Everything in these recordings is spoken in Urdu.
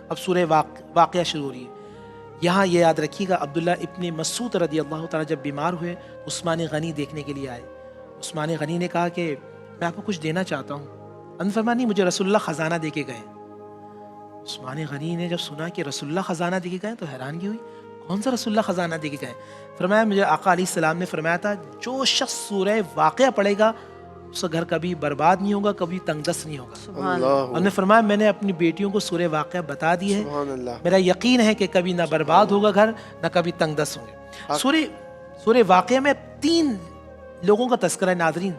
اب سورہ واقعہ شروع ہو رہی ہے. یہاں یہ یاد رکھیے گا عبداللہ ابن مسعود رضی اللہ تعالیٰ جب بیمار ہوئے عثمان غنی دیکھنے کے لیے آئے. عثمان غنی نے کہا کہ میں آپ کو کچھ دینا چاہتا ہوں. انہوں نے فرمایا نہیں, مجھے رسول اللہ خزانہ دے کے گئے. عثمان غنی نے جب سنا کہ رسول اللہ خزانہ دے کے گئے تو حیرانگی ہوئی, کون سا رسول اللہ خزانہ دے کے گئے؟ فرمایا مجھے آقا علیہ السلام نے فرمایا تھا جو شخص سورہ واقعہ پڑھے گا اس کا گھر کبھی برباد نہیں ہوگا, کبھی تنگ دست نہیں ہوگا. انہوں نے فرمایا میں نے اپنی بیٹیوں کو سورہ واقعہ بتا دی ہے, میرا یقین ہے کہ کبھی نہ برباد ہوگا گھر, نہ کبھی تنگ دست ہوں گے. سورہ واقعہ میں 3 لوگوں کا تذکرہ ہے. ناظرین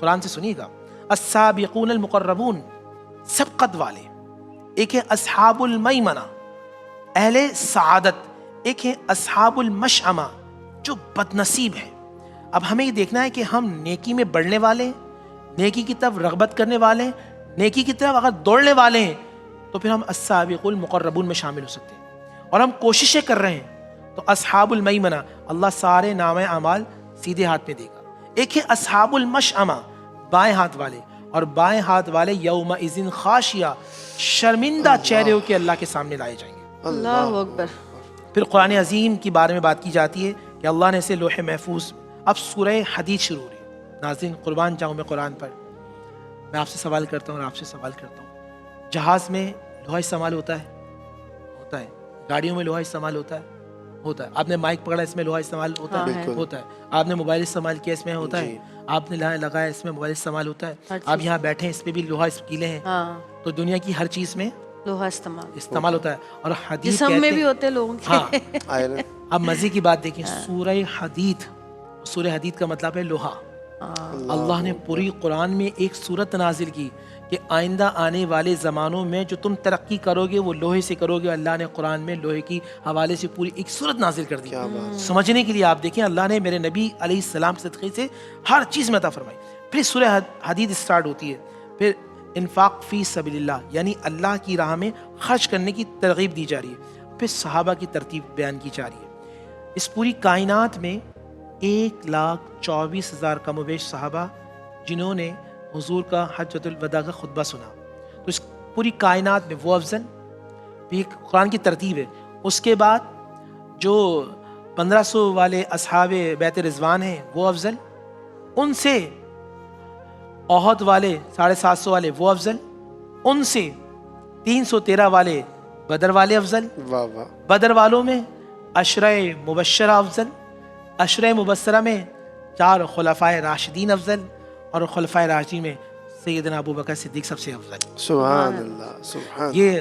قرآن سے سنیے گا. السابقون المقربون, سبقت والے. ایک ہے اصحاب المیمنہ, اہل سعادت. ایک ہے اصحاب المشأمہ, جو بد نصیب ہے. اب ہمیں یہ دیکھنا ہے کہ ہم نیکی میں بڑھنے والے ہیں, نیکی کی طرف رغبت کرنے والے ہیں, نیکی کی طرف اگر دوڑنے والے ہیں تو پھر ہم السابق المقربون میں شامل ہو سکتے ہیں. اور ہم کوششیں کر رہے ہیں تو اصحاب المیمنہ, اللہ سارے نام اعمال سیدھے ہاتھ میں دے گا. ایک ہے اصحاب المشأمہ, بائیں ہاتھ والے. اور بائیں ہاتھ والے یومئذ خاشیہ, شرمندہ چہرے ہو کے اللہ کے سامنے لائے جائیں گے. اللہ اکبر. پھر قرآن عظیم کے بارے میں بات کی جاتی ہے کہ اللہ نے اسے لوح محفوظ. اب سورہ حدید شروع ہو رہی ہے. ناظرین قربان جاؤں میں قرآن پر, میں آپ سے سوال کرتا ہوں اور آپ سے سوال کرتا ہوں. جہاز میں لوہا استعمال ہوتا ہے, گاڑیوں میں لوہا استعمال ہوتا ہے. آپ نے مائک پکڑا اس میں لوہا استعمال ہوتا ہے. آپ نے موبائل استعمال کیا اس میں ہوتا ہے. آپ نے لگایا اس میں موبائل استعمال ہوتا ہے. آپ یہاں بیٹھے ہیں اس پہ بھی لوہا کیلے ہیں. تو دنیا کی ہر چیز میں لوہا استعمال ہوتا ہے. اور حدید جسم میں بھی ہوتے ہیں لوگوں کے. اب مزے کی بات دیکھیں, سورہ حدید, سورہ حدید کا مطلب ہے لوہا. اللہ نے پوری قرآن میں ایک سورت نازل کی کہ آئندہ آنے والے زمانوں میں جو تم ترقی کرو گے وہ لوہے سے کرو گے. اللہ نے قرآن میں لوہے کی حوالے سے پوری ایک سورت نازل کر دی. سمجھنے کے لیے آپ دیکھیں اللہ نے میرے نبی علیہ السلام کے صدقے سے ہر چیز میں عطا فرمائی. پھر سورہ حدید اسٹارٹ ہوتی ہے. پھر انفاق فی سبیل اللہ, یعنی اللہ کی راہ میں خرچ کرنے کی ترغیب دی جا رہی ہے. پھر صحابہ کی ترتیب بیان کی جا رہی ہے. اس پوری کائنات میں 1,24,000 کم و بیش صحابہ جنہوں نے حضور کا حجۃ الوداع کا خطبہ سنا. تو اس پوری کائنات میں وہ افضل, یہ قرآن کی ترتیب ہے. اس کے بعد جو 1500 والے اصحاب بیت رضوان ہیں وہ افضل, ان سے احد والے 750 والے وہ افضل, ان سے 313 والے بدر والے افضل. بدر والوں میں عشرہ مبشرہ افضل, عشرہ مبشرہ میں 4 خلفائے راشدین افضل, اور خلفائے راشدین میں سیدنا ابو بکر صدیق سب سے افضل. سبحان اللہ, سبحان. یہ